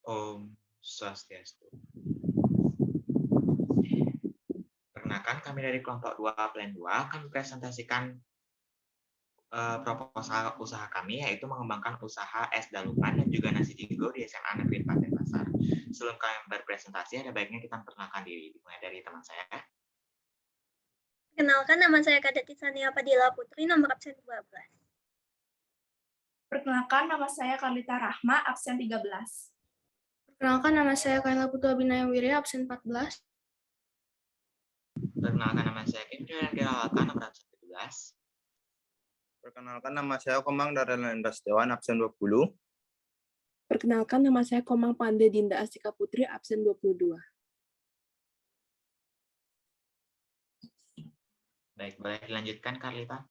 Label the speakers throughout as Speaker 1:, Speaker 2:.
Speaker 1: Om Swastiastu. Perkenalkan, kami dari kelompok 2 Plan 2 akan mempresentasikan proposal usaha kami, yaitu mengembangkan usaha es daluman dan juga nasi jingo di SMA Negeri 4 Denpasar. Sebelum kami berpresentasi, ada baiknya kita memperkenalkan diri, dimulai dari teman saya.
Speaker 2: Perkenalkan, nama saya Kadek Tisania Padilla Putri, nomor absen 12.
Speaker 3: Perkenalkan, nama saya Karlita Rahma, absen 13.
Speaker 4: Perkenalkan, nama saya Kaila Putua Binaya Wirya, absen 14.
Speaker 1: Perkenalkan, nama saya Kendra Geralata, nomor absen 17.
Speaker 5: Perkenalkan, nama saya Komang Darlan Prasetyawan, absen 20.
Speaker 6: Perkenalkan, nama saya Komang Pande Dinda Astika Putri, absen 22.
Speaker 1: Baik, boleh dilanjutkan, Karlita.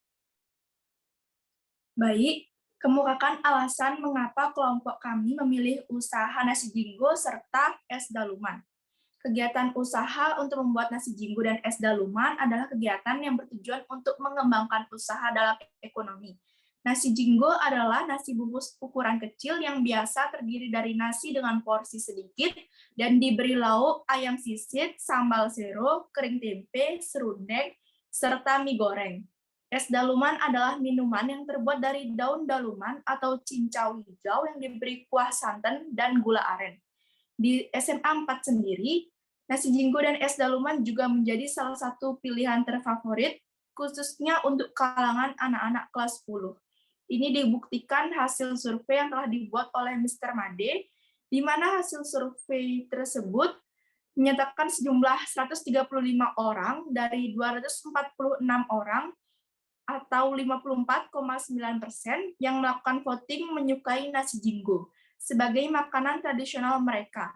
Speaker 3: Baik, kemukakan alasan mengapa kelompok kami memilih usaha nasi jingo serta es daluman. Kegiatan usaha untuk membuat nasi jingo dan es daluman adalah kegiatan yang bertujuan untuk mengembangkan usaha dalam ekonomi. Nasi jingo adalah nasi bungkus ukuran kecil yang biasa terdiri dari nasi dengan porsi sedikit dan diberi lauk ayam sisit, sambal sero, kering tempe, serundeng, serta mie goreng. Es daluman adalah minuman yang terbuat dari daun daluman atau cincau hijau yang diberi kuah santan dan gula aren. Di SMA 4 sendiri, nasi jingo dan es daluman juga menjadi salah satu pilihan terfavorit, khususnya untuk kalangan anak-anak kelas 10. Ini dibuktikan hasil survei yang telah dibuat oleh Mr. Made, di mana hasil survei tersebut menyatakan sejumlah 135 orang dari 246 orang atau 54,9% yang melakukan voting menyukai nasi jingo sebagai makanan tradisional mereka.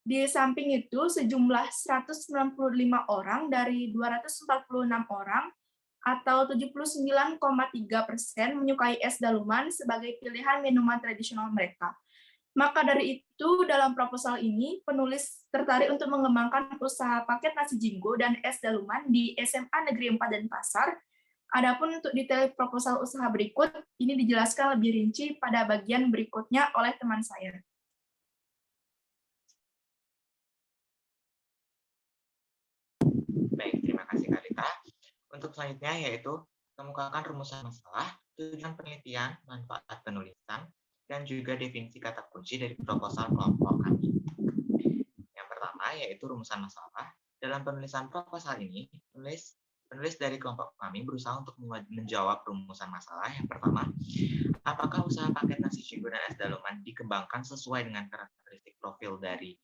Speaker 3: Di samping itu, sejumlah 195 orang dari 246 orang atau 79,3% menyukai es daluman sebagai pilihan minuman tradisional mereka. Maka dari itu, dalam proposal ini, penulis tertarik untuk mengembangkan usaha paket nasi jingo dan es daluman di SMA Negeri 4 Denpasar. Adapun untuk detail proposal usaha berikut, ini dijelaskan lebih rinci pada bagian berikutnya oleh teman saya.
Speaker 1: Baik, terima kasih, Karlita. Untuk selanjutnya yaitu kemukakan rumusan masalah, tujuan penelitian, manfaat penulisan, dan juga definisi kata kunci dari proposal kelompok kami. Yang pertama yaitu rumusan masalah. Dalam penulisan proposal ini, penulis dari kelompok kami berusaha untuk menjawab rumusan masalah. Yang pertama, apakah usaha paket nasi jingo dan es daluman dikembangkan sesuai dengan karakteristik profil dari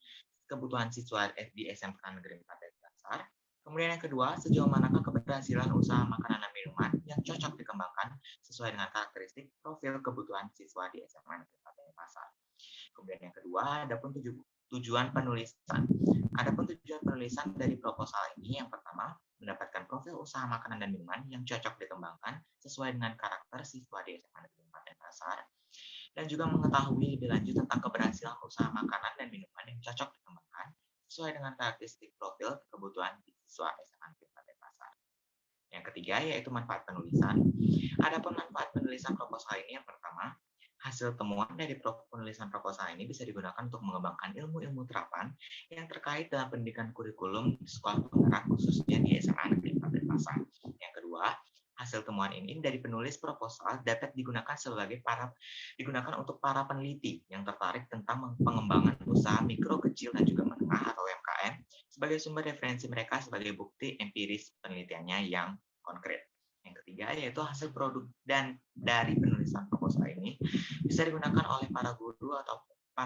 Speaker 1: kebutuhan siswa di SMK Negeri 4 Denpasar? Kemudian yang kedua, sejauh manakah keberhasilan usaha makanan dan minuman yang cocok dikembangkan sesuai dengan karakteristik profil kebutuhan siswa di SMA Negeri 4 Denpasar. Kemudian yang kedua, adapun tujuan penulisan. Adapun tujuan penulisan dari proposal ini, yang pertama, mendapatkan profil usaha makanan dan minuman yang cocok dikembangkan sesuai dengan karakter siswa di SMA Negeri 4 Denpasar, dan juga mengetahui lebih lanjut tentang keberhasilan usaha makanan dan minuman yang cocok dikembangkan sesuai dengan karakteristik profil kebutuhan siswa SMA Negeri 4 Denpasar. Yang ketiga yaitu manfaat penulisan. Adapun manfaat penulisan proposal ini, yang pertama, hasil temuan dari penulisan proposal ini bisa digunakan untuk mengembangkan ilmu-ilmu terapan yang terkait dengan pendidikan kurikulum di sekolah penggerak khususnya di SMA Negeri 4 Denpasar. Yang kedua, hasil temuan ini dari penulis proposal dapat digunakan untuk para peneliti yang tertarik tentang pengembangan usaha mikro, kecil, dan juga menengah atau UMKM sebagai sumber referensi mereka sebagai bukti empiris penelitiannya yang konkret. Yang ketiga yaitu hasil produk dan dari penulisan proposal ini bisa digunakan oleh para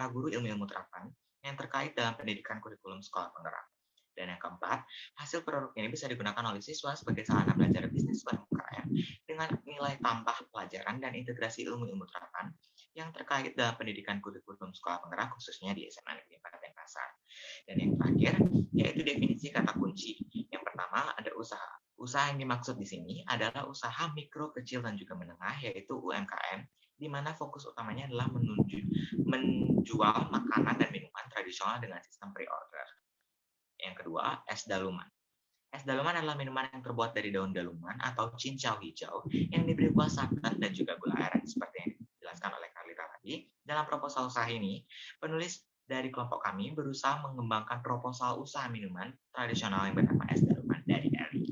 Speaker 1: guru ilmu-ilmu terapan yang terkait dalam pendidikan kurikulum sekolah penggerak. Dan yang keempat, hasil produk ini bisa digunakan oleh siswa sebagai sarana belajar bisnis UMKM dengan nilai tambah pelajaran dan integrasi ilmu-ilmu terapan yang terkait dalam pendidikan kurikulum sekolah penggerak khususnya di SMA Negeri 4 Denpasar. Dan yang terakhir yaitu definisi kata kunci. Yang pertama ada usaha. Usaha yang dimaksud di sini adalah usaha mikro, kecil, dan juga menengah, yaitu UMKM, di mana fokus utamanya adalah menjual makanan dan minuman tradisional dengan sistem pre-order. Yang kedua, es daluman. Es daluman adalah minuman yang terbuat dari daun daluman atau cincau hijau yang diberi kuah santan dan juga gula aren seperti yang dijelaskan oleh Karlita tadi. Dalam proposal usaha ini, penulis dari kelompok kami berusaha mengembangkan proposal usaha minuman tradisional yang bernama es daluman dari Bali.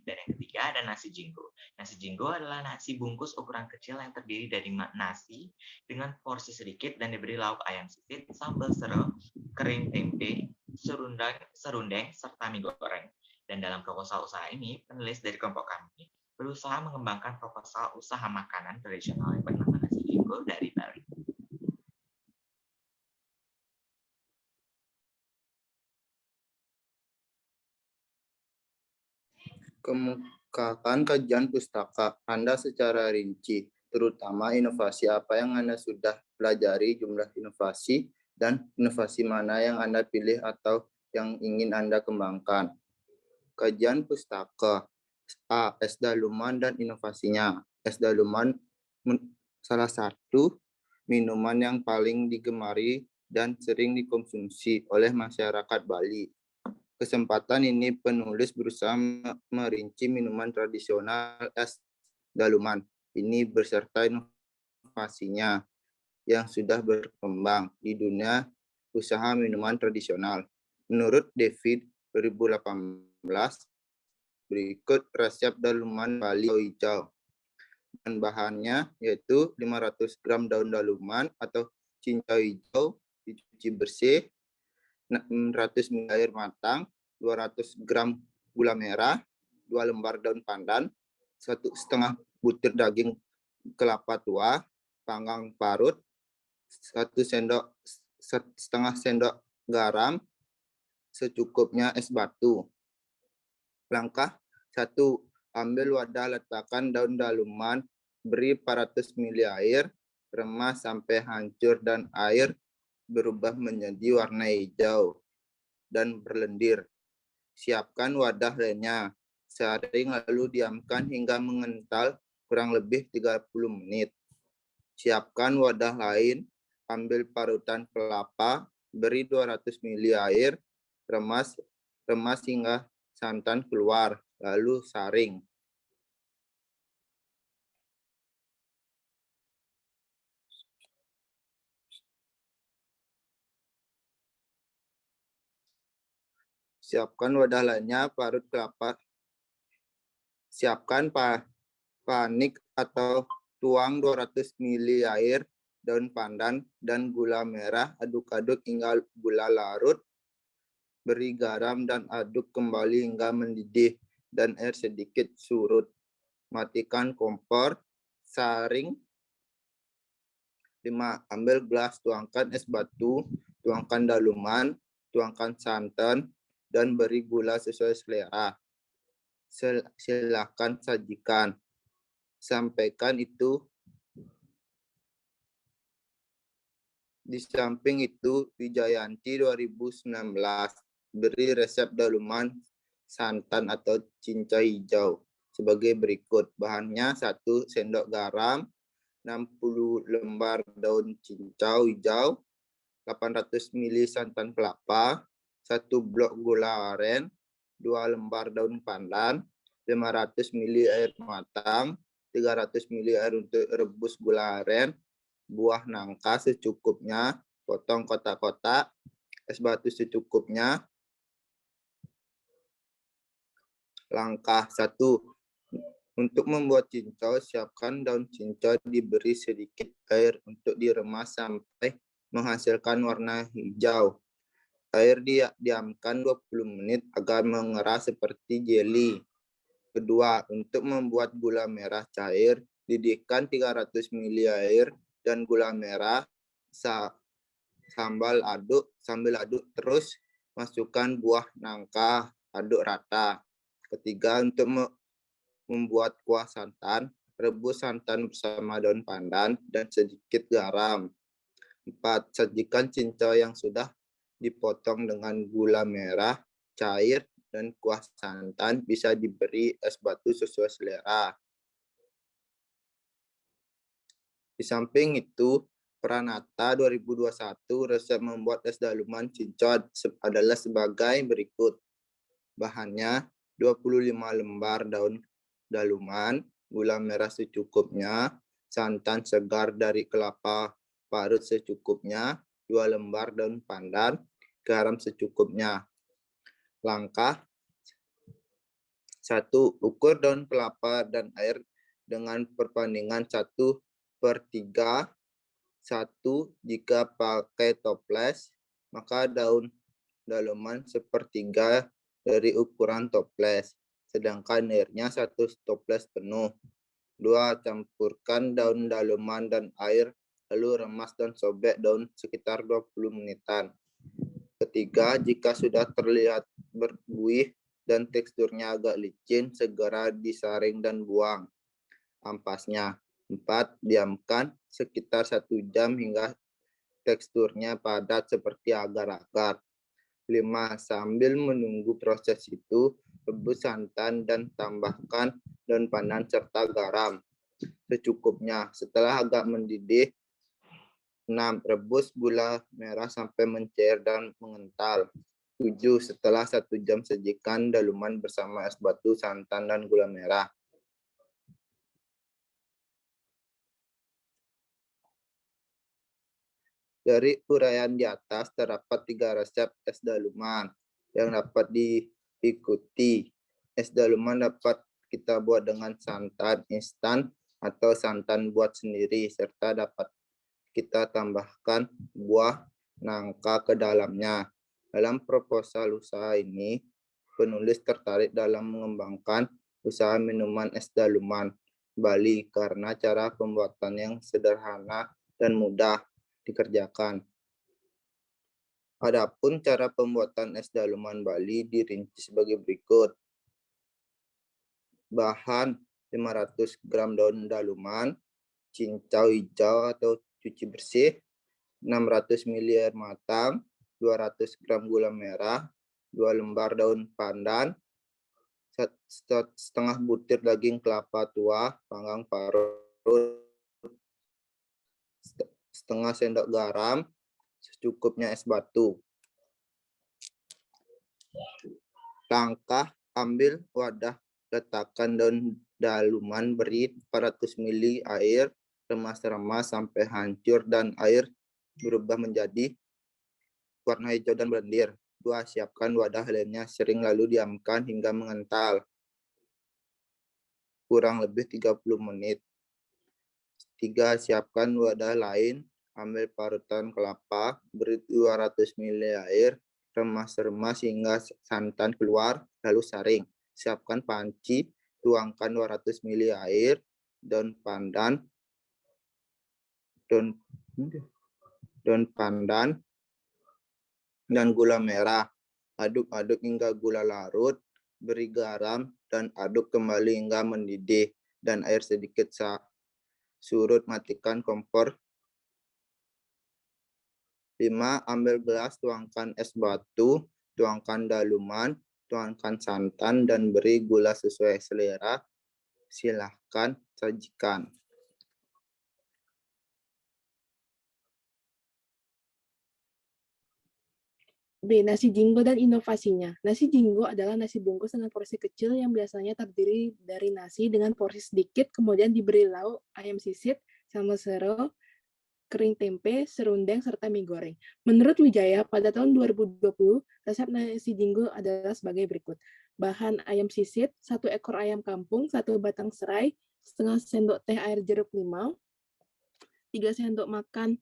Speaker 1: Dan yang ketiga ada nasi jinggo. Nasi jinggo adalah nasi bungkus ukuran kecil yang terdiri dari nasi dengan porsi sedikit dan diberi lauk ayam sisit, sambal serai, kering tempe, serundeng, serta mie goreng. Dan dalam proposal usaha ini, penulis dari kelompok kami berusaha mengembangkan proposal usaha makanan tradisional yang bernama nasi jinggo dari Bali.
Speaker 5: Kemukakan kajian pustaka Anda secara rinci, terutama inovasi apa yang Anda sudah pelajari, jumlah inovasi, dan inovasi mana yang Anda pilih atau yang ingin Anda kembangkan. Kajian pustaka. A. Es daluman dan inovasinya. Es daluman salah satu minuman yang paling digemari dan sering dikonsumsi oleh masyarakat Bali. Kesempatan ini penulis berusaha merinci minuman tradisional es daluman ini beserta inovasinya yang sudah berkembang di dunia usaha minuman tradisional. Menurut David 2018, berikut resep daluman Bali hijau. Dan bahannya yaitu 500 gram daun daluman atau cincau hijau dicuci bersih, 600 ml air matang, 200 gram gula merah, 2 lembar daun pandan, 1,5 butir daging kelapa tua, panggang parut, 1,5 sendok garam, secukupnya es batu. Langkah 1. Ambil wadah, letakkan daun daluman, beri 400 ml air, remas sampai hancur dan air berubah menjadi warna hijau dan berlendir. Siapkan wadah lainnya, saring lalu diamkan hingga mengental kurang lebih 30 menit. Siapkan wadah lain, ambil parutan kelapa, beri 200 ml air, remas hingga santan keluar, lalu saring. Siapkan wadah lainnya, parut kelapa. Siapkan panik atau tuang 200 ml air, daun pandan, dan gula merah. Aduk-aduk hingga gula larut. Beri garam dan aduk kembali hingga mendidih dan air sedikit surut. Matikan kompor, saring. 5. Ambil gelas, tuangkan es batu, tuangkan daluman, tuangkan santan, dan beri gula sesuai selera. Silakan sajikan. Sampaikan itu. Di samping itu, Wijayanti 2019 beri resep daluman santan atau cincau hijau sebagai berikut. Bahannya 1 sendok garam, 60 lembar daun cincau hijau, 800 ml santan kelapa, 1 blok gula aren, 2 lembar daun pandan, 500 ml air matang, 300 ml air untuk rebus gula aren, buah nangka secukupnya, potong kotak-kotak, es batu secukupnya. Langkah 1. Untuk membuat cincau, siapkan daun cincau, diberi sedikit air untuk diremas sampai menghasilkan warna hijau. Air diamkan 20 menit agar mengeras seperti jeli. Kedua, untuk membuat gula merah cair, didihkan 300 ml air dan gula merah, sambil aduk terus, masukkan buah nangka, aduk rata. Ketiga, untuk membuat kuah santan, rebus santan bersama daun pandan dan sedikit garam. 4. Sajikan cincau yang sudah dipotong dengan gula merah cair dan kuah santan, bisa diberi es batu sesuai selera. Di samping itu, Pranata 2021 resep membuat es daluman cincau adalah sebagai berikut. Bahannya 25 lembar daun daluman, gula merah secukupnya, santan segar dari kelapa parut secukupnya, 2 lembar daun pandan, garam secukupnya. Langkah 1. Ukur daun kelapa dan air dengan perbandingan 1/3. 1. Jika pakai toples, maka daun dalaman 1/3 dari ukuran toples, sedangkan airnya 1 toples penuh. 2. Campurkan daun dalaman dan air, lalu remas dan sobek daun sekitar 20 menitan. Ketiga, jika sudah terlihat berbuih dan teksturnya agak licin, segera disaring dan buang ampasnya. 4. Diamkan sekitar 1 jam hingga teksturnya padat seperti agar-agar. 5. Sambil menunggu proses itu, rebus santan dan tambahkan daun pandan serta garam secukupnya. Setelah agak mendidih, 6. Rebus gula merah sampai mencair dan mengental. 7. Setelah 1 jam, sajikan daluman bersama es batu, santan, dan gula merah. Dari uraian di atas terdapat 3 resep es daluman yang dapat diikuti. Es daluman dapat kita buat dengan santan instan atau santan buat sendiri, serta dapat kita tambahkan buah nangka ke dalamnya. Dalam proposal usaha ini, penulis tertarik dalam mengembangkan usaha minuman es daluman Bali karena cara pembuatan yang sederhana dan mudah dikerjakan. Adapun cara pembuatan es daluman Bali dirinci sebagai berikut. Bahan 500 gram daun daluman, cincau hijau atau cuci bersih, 600 ml air matang, 200 gram gula merah, 2 lembar daun pandan, setengah butir daging kelapa tua, panggang parut, setengah sendok garam, secukupnya es batu. Langkah, ambil wadah, letakkan daun daluman, beri 400 ml air, remas-remas sampai hancur dan air berubah menjadi warna hijau dan berlendir. 2. Siapkan wadah lainnya, sering lalu diamkan hingga mengental, kurang lebih 30 menit. 3. Siapkan wadah lain, ambil parutan kelapa, beri 200 ml air, remas-remas hingga santan keluar, lalu saring. Siapkan panci, tuangkan 200 ml air, daun pandan, dan gula merah. Aduk-aduk hingga gula larut, beri garam, dan aduk kembali hingga mendidih, dan air sedikit surut, matikan kompor. 5. Ambil gelas, tuangkan es batu, tuangkan daluman, tuangkan santan, dan beri gula sesuai selera. Silahkan sajikan.
Speaker 6: B. Nasi jinggo dan inovasinya. Nasi jinggo adalah nasi bungkus dengan porsi kecil yang biasanya terdiri dari nasi dengan porsi sedikit, kemudian diberi lauk, ayam sisit, sambal sero, kering tempe, serundeng, serta mie goreng. Menurut Wijaya, pada tahun 2020, resep nasi jinggo adalah sebagai berikut. Bahan ayam sisit, 1 ekor ayam kampung, 1 batang serai, setengah sendok teh air jeruk limau, 3 sendok makan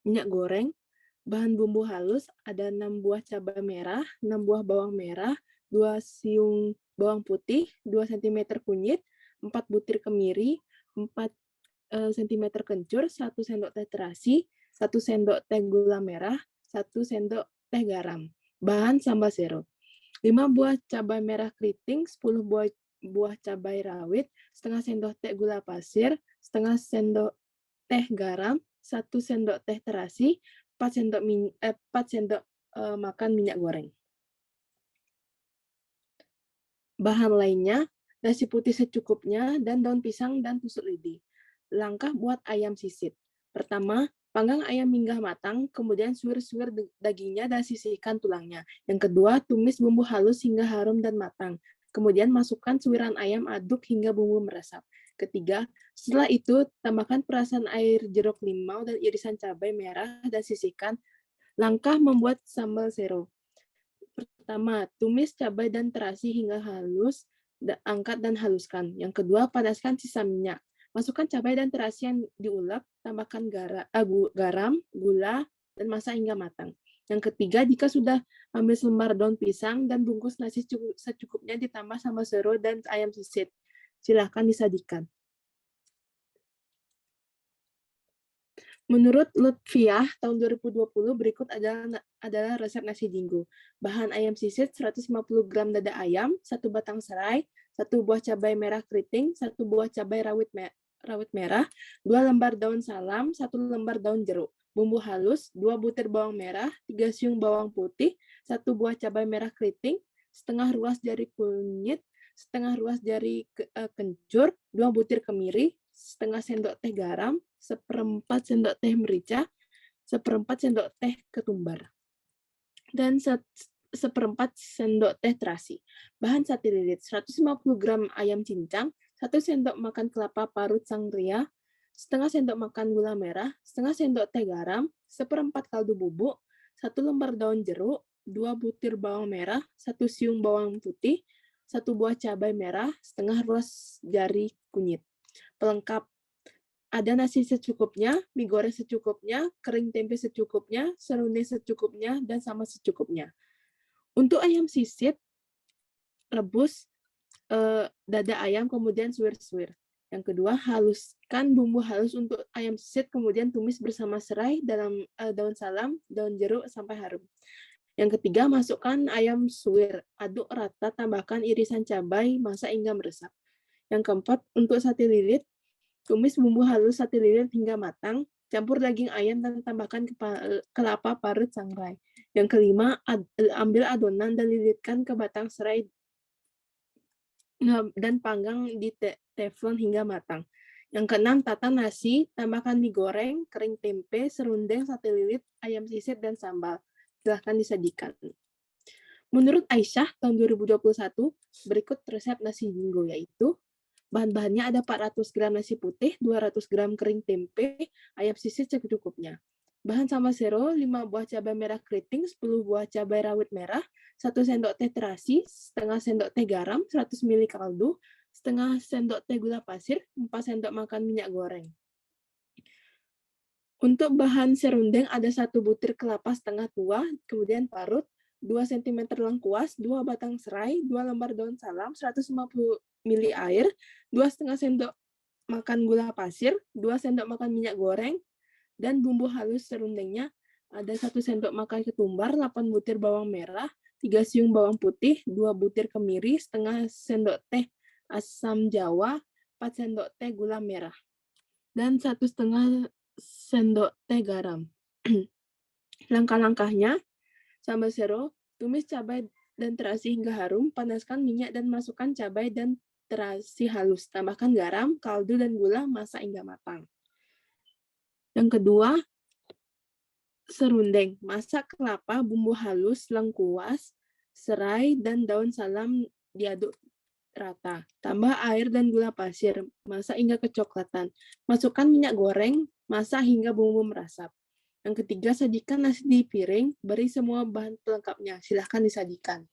Speaker 6: minyak goreng. Bahan bumbu halus ada 6 buah cabai merah, 6 buah bawang merah, 2 siung bawang putih, 2 cm kunyit, 4 butir kemiri, 4 cm kencur, 1 sendok teh terasi, 1 sendok teh gula merah, 1 sendok teh garam. Bahan sambal sero. 5 buah cabai merah keriting, 10 buah cabai rawit, setengah sendok teh gula pasir, setengah sendok teh garam, 1 sendok teh terasi, 4 sendok makan minyak goreng. Bahan lainnya, nasi putih secukupnya, dan daun pisang dan tusuk lidi. Langkah buat ayam sisit. Pertama, panggang ayam hingga matang, kemudian suwir-suwir dagingnya dan sisihkan tulangnya. Yang kedua, tumis bumbu halus hingga harum dan matang. Kemudian masukkan suiran ayam, aduk hingga bumbu meresap. Ketiga, setelah itu tambahkan perasan air jeruk limau dan irisan cabai merah dan sisihkan Langkah membuat sambal sero. Pertama, tumis cabai dan terasi hingga halus, angkat dan haluskan. Yang kedua, panaskan sisa minyak. Masukkan cabai dan terasi yang diulek, tambahkan garam, gula, dan masak hingga matang. Yang ketiga, jika sudah ambil selembar daun pisang dan bungkus nasi secukupnya ditambah sambal sero dan ayam sisit. Silahkan disajikan. Menurut Lutfiah, tahun 2020 berikut adalah resep nasi jinggo. Bahan ayam sisit 150 gram dada ayam, 1 batang serai, 1 buah cabai merah keriting, 1 buah cabai rawit merah, 2 lembar daun salam, 1 lembar daun jeruk. Bumbu halus, 2 butir bawang merah, 3 siung bawang putih, 1 buah cabai merah keriting, setengah ruas jari kunyit, setengah ruas jari kencur, 2 butir kemiri, setengah sendok teh garam, 1/4 sendok teh merica, 1/4 sendok teh ketumbar, dan 1/4 sendok teh terasi. Bahan 1 lilit, 150 gram ayam cincang, 1 sendok makan kelapa parut sangria, setengah sendok makan gula merah, setengah sendok teh garam, 1/4 kaldu bubuk, 1 lembar daun jeruk, 2 butir bawang merah, 1 siung bawang putih, 1 buah cabai merah, setengah ruas jari kunyit. Pelengkap: ada nasi secukupnya, mie goreng secukupnya, kering tempe secukupnya, serundeng secukupnya, dan sambal secukupnya. Untuk ayam sisit, rebus dada ayam, kemudian suwir-suwir. Yang kedua, haluskan bumbu halus untuk ayam sisit, kemudian tumis bersama serai, daun salam, daun jeruk sampai harum. Yang ketiga, masukkan ayam suwir, aduk rata, tambahkan irisan cabai, masak hingga meresap. Yang keempat, untuk sate lilit, tumis bumbu halus 1 lilit hingga matang, campur daging ayam dan tambahkan kelapa parut sangrai. Yang kelima, ambil adonan dan lilitkan ke batang serai dan panggang di teflon hingga matang. Yang keenam, tata nasi, tambahkan mie goreng, kering tempe, serundeng, 1 lilit, ayam sisit, dan sambal. Silahkan disajikan. Menurut Aisyah, tahun 2021, berikut resep nasi jinggo, yaitu bahan-bahannya ada 400 gram nasi putih, 200 gram kering tempe, ayam sisit secukupnya. Bahan sambal sero, 5 buah cabai merah keriting, 10 buah cabai rawit merah, 1 sendok teh terasi, setengah sendok teh garam, 100 ml kaldu, setengah sendok teh gula pasir, 4 sendok makan minyak goreng. Untuk bahan serundeng ada 1 butir kelapa setengah tua, kemudian parut, 2 cm lengkuas, 2 batang serai, 2 lembar daun salam, 150 ml air, 2,5 sendok makan gula pasir, 2 sendok makan minyak goreng, dan bumbu halus serundengnya ada 1 sendok makan ketumbar, 8 butir bawang merah, 3 siung bawang putih, 2 butir kemiri, setengah sendok teh asam jawa, 4 sendok teh gula merah, dan 1,5 sendok teh garam. Langkah-langkahnya: sambal sero, tumis cabai dan terasi hingga harum, panaskan minyak dan masukkan cabai dan terasi halus, tambahkan garam, kaldu, dan gula, masak hingga matang. Yang kedua, serundeng, masak kelapa, bumbu halus, lengkuas, serai, dan daun salam diaduk rata. Tambah air dan gula pasir, masak hingga kecoklatan. Masukkan minyak goreng, masak hingga bumbu meresap. Yang ketiga, sajikan nasi di piring, beri semua bahan pelengkapnya. Silahkan disajikan.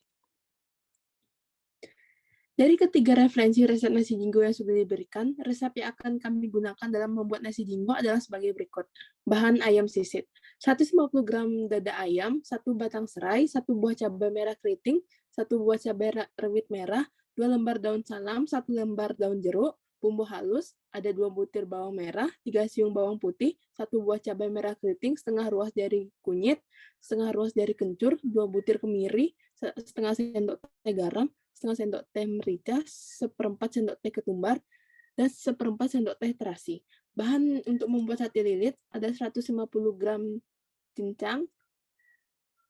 Speaker 6: Dari ketiga referensi resep nasi jinggo yang sudah diberikan, resep yang akan kami gunakan dalam membuat nasi jinggo adalah sebagai berikut. Bahan ayam sisit, 150 gram dada ayam, 1 batang serai, 1 buah cabai merah keriting, 1 buah cabai rawit merah, 2 lembar daun salam, 1 lembar daun jeruk, bumbu halus, ada 2 butir bawang merah, 3 siung bawang putih, 1 buah cabai merah keriting, setengah ruas jari kunyit, setengah ruas jari kencur, 2 butir kemiri, setengah sendok teh garam, setengah sendok teh merica, 1/4 sendok teh ketumbar, dan 1/4 sendok teh terasi. Bahan untuk membuat sate lilit ada 150 gram cincang,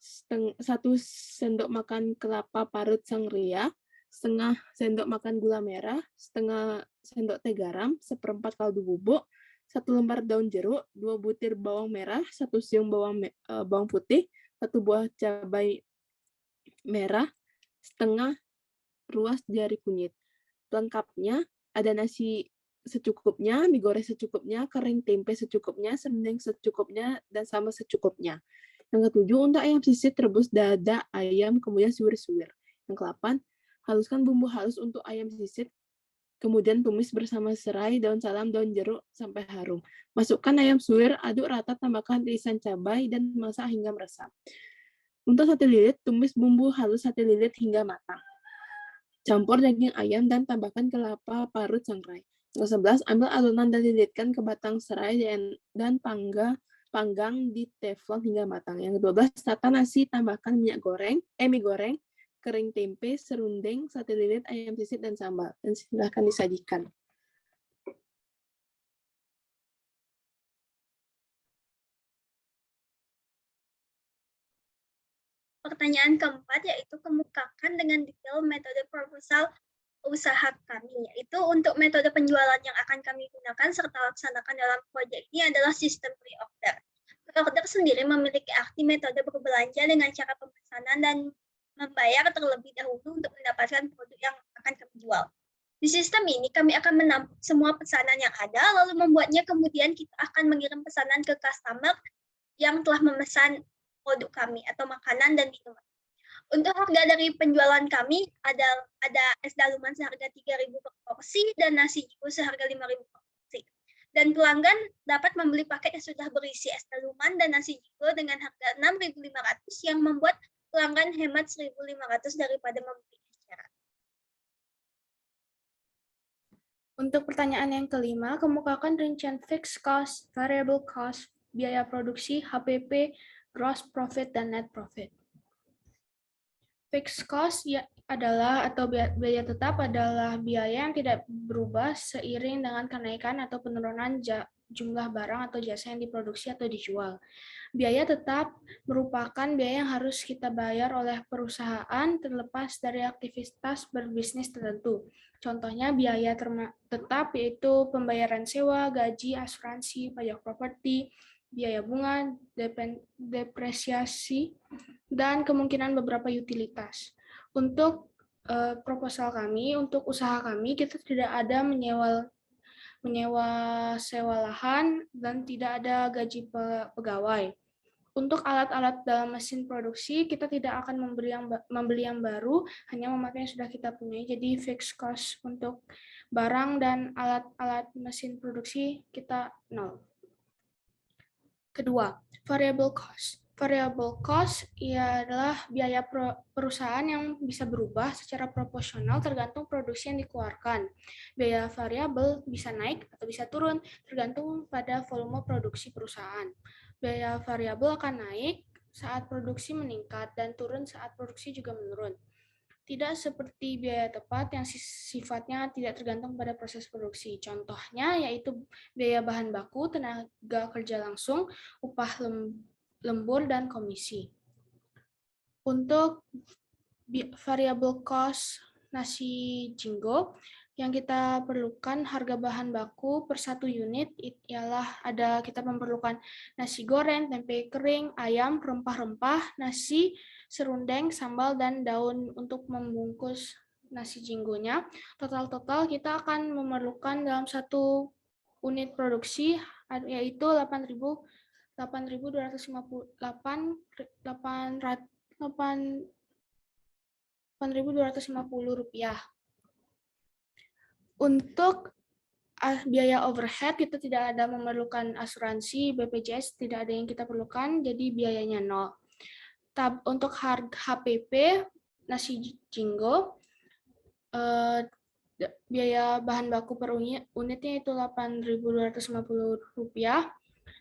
Speaker 6: 1 sendok makan kelapa parut sangria, setengah sendok makan gula merah, setengah sendok teh garam, 1/4 kaldu bubuk, 1 lembar daun jeruk, 2 butir bawang merah, 1 siung bawang putih, 1 buah cabai merah, setengah ruas jari kunyit. Pelengkapnya ada nasi secukupnya, mie goreng secukupnya, kering tempe secukupnya, serundeng secukupnya, dan sambal secukupnya. Yang ke-7, untuk ayam sisik rebus dada ayam, kemudian suwir-suwir. Yang ke-8, haluskan bumbu halus untuk ayam sisik, kemudian tumis bersama serai, daun salam, daun jeruk, sampai harum. Masukkan ayam suwir, aduk rata, tambahkan irisan cabai, dan masak hingga meresap. Untuk sate lilit, tumis bumbu halus sate lilit hingga matang. Campur daging ayam dan tambahkan kelapa parut sangrai. Yang ke-11, ambil adonan dan lilitkan ke batang serai dan panggang di teflon hingga matang. Yang ke-12, tata nasi, tambahkan mie goreng, kering tempe, serundeng, sate lilit, ayam sisik, dan sambal. Dan silahkan disajikan.
Speaker 2: Pertanyaan keempat yaitu kemukakan dengan detail metode proposal usaha kami, yaitu untuk metode penjualan yang akan kami gunakan serta laksanakan dalam proyek ini adalah sistem pre-order. Pre-order sendiri memiliki arti metode berbelanja dengan cara pemesanan dan membayar terlebih dahulu untuk mendapatkan produk yang akan kami jual. Di sistem ini kami akan menampung semua pesanan yang ada, lalu membuatnya, kemudian kita akan mengirim pesanan ke customer yang telah memesan produk kami atau makanan dan minuman. Untuk harga dari penjualan kami ada es daluman seharga 3.000 per porsi dan nasi jinggo seharga 5.000 per porsi. Dan pelanggan dapat membeli paket yang sudah berisi es daluman dan nasi jinggo dengan harga 6.500 yang membuat pelanggan hemat 1.500 daripada membeli es cerak.
Speaker 4: Untuk pertanyaan yang kelima, kemukakan rincian fixed cost, variable cost, biaya produksi, HPP, gross profit, dan net profit. Fixed cost adalah atau biaya tetap adalah biaya yang tidak berubah seiring dengan kenaikan atau penurunan jumlah barang atau jasa yang diproduksi atau dijual. Biaya tetap merupakan biaya yang harus kita bayar oleh perusahaan terlepas dari aktivitas berbisnis tertentu. Contohnya biaya tetap yaitu pembayaran sewa, gaji, asuransi, pajak properti, biaya bunga, depresiasi, dan kemungkinan beberapa utilitas. Untuk proposal kami, untuk usaha kami, kita tidak ada menyewa sewa lahan dan tidak ada gaji pegawai. Untuk alat-alat dalam mesin produksi, kita tidak akan membeli yang baru, hanya memakai yang sudah kita punya. Jadi fixed cost untuk barang dan alat-alat mesin produksi kita 0. Kedua, variable cost. Variable cost adalah biaya perusahaan yang bisa berubah secara proporsional tergantung produksi yang dikeluarkan. Biaya variabel bisa naik atau bisa turun tergantung pada volume produksi perusahaan. Biaya variabel akan naik saat produksi meningkat dan turun saat produksi juga menurun. Tidak seperti biaya tepat yang sifatnya tidak tergantung pada proses produksi. Contohnya yaitu biaya bahan baku, tenaga kerja langsung, upah lembur, dan komisi. Untuk variable cost nasi jinggo, yang kita perlukan harga bahan baku per 1 unit ialah kita memerlukan nasi goreng, tempe kering, ayam, rempah-rempah, nasi, serundeng, sambal, dan daun untuk membungkus nasi jinggonya. Total kita akan memerlukan dalam 1 unit produksi yaitu 8.250 rupiah. Untuk biaya overhead, kita tidak ada memerlukan asuransi, BPJS, tidak ada yang kita perlukan, jadi biayanya 0. Untuk harga HPP, nasi jinggo, biaya bahan baku per unitnya itu 8.250 rupiah,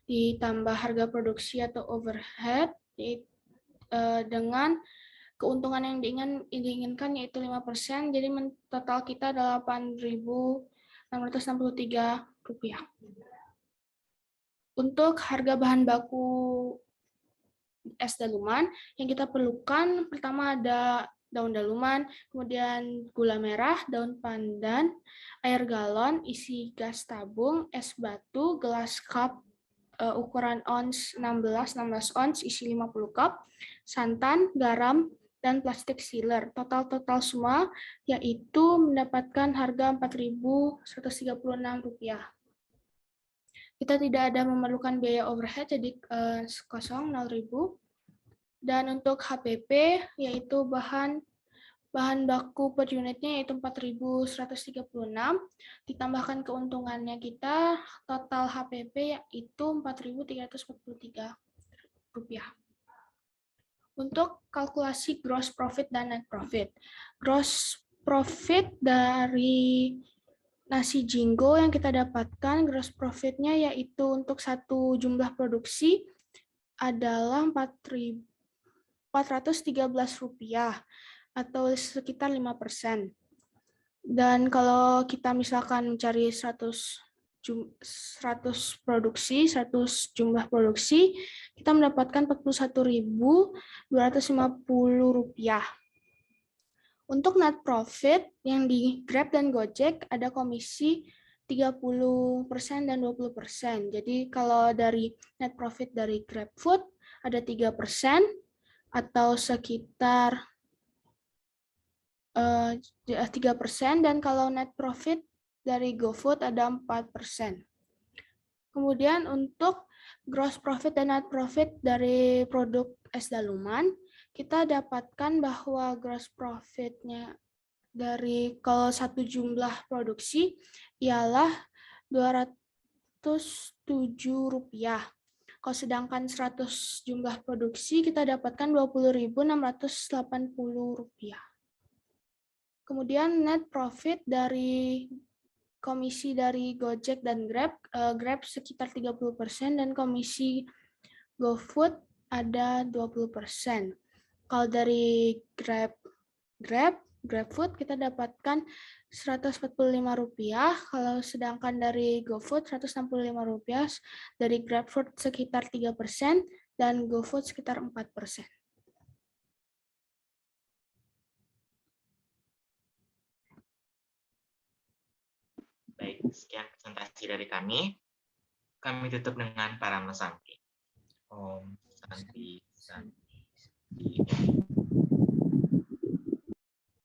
Speaker 4: ditambah harga produksi atau overhead, dengan keuntungan yang diinginkan yaitu 5%, jadi total kita adalah 8.663 rupiah. Untuk harga bahan baku es daluman, yang kita perlukan pertama ada daun daluman, kemudian gula merah, daun pandan, air galon, isi gas tabung, es batu, gelas cup ukuran ons 16 ons, isi 50 cup, santan, garam, dan plastik sealer. Total semua yaitu mendapatkan harga 4.136 rupiah. Kita tidak ada memerlukan biaya overhead, jadi kosong 0.000. Dan untuk HPP, yaitu bahan baku per unitnya yaitu 4.136, ditambahkan keuntungannya kita, total HPP yaitu 4.343 rupiah. Untuk kalkulasi gross profit dan net profit. Gross profit dari nasi jinggo yang kita dapatkan, gross profitnya yaitu untuk satu jumlah produksi adalah 413 rupiah atau sekitar 5%. Dan kalau kita misalkan mencari 100 produksi, 100 jumlah produksi, kita mendapatkan 41.250 rupiah. Untuk net profit yang di Grab dan Gojek ada komisi 30% dan 20%. Jadi kalau dari net profit dari GrabFood ada 3% atau sekitar 3%, dan kalau net profit dari GoFood ada 4%. Kemudian untuk gross profit dan net profit dari produk es daluman, kita dapatkan bahwa gross profitnya dari kalau satu jumlah produksi ialah 207 rupiah. Kalau sedangkan 100 jumlah produksi kita dapatkan 20.680 rupiah. Kemudian net profit dari komisi dari Gojek dan Grab, Grab sekitar 30% dan komisi GoFood ada 20%. Kalau dari GrabFood kita dapatkan 145 rupiah, kalau sedangkan dari GoFood 165 rupiah, dari GrabFood sekitar 3% dan GoFood sekitar 4%.
Speaker 1: Baik, sekian presentasi dari kami. Kami tutup dengan para mesanti. Om Santi Santi.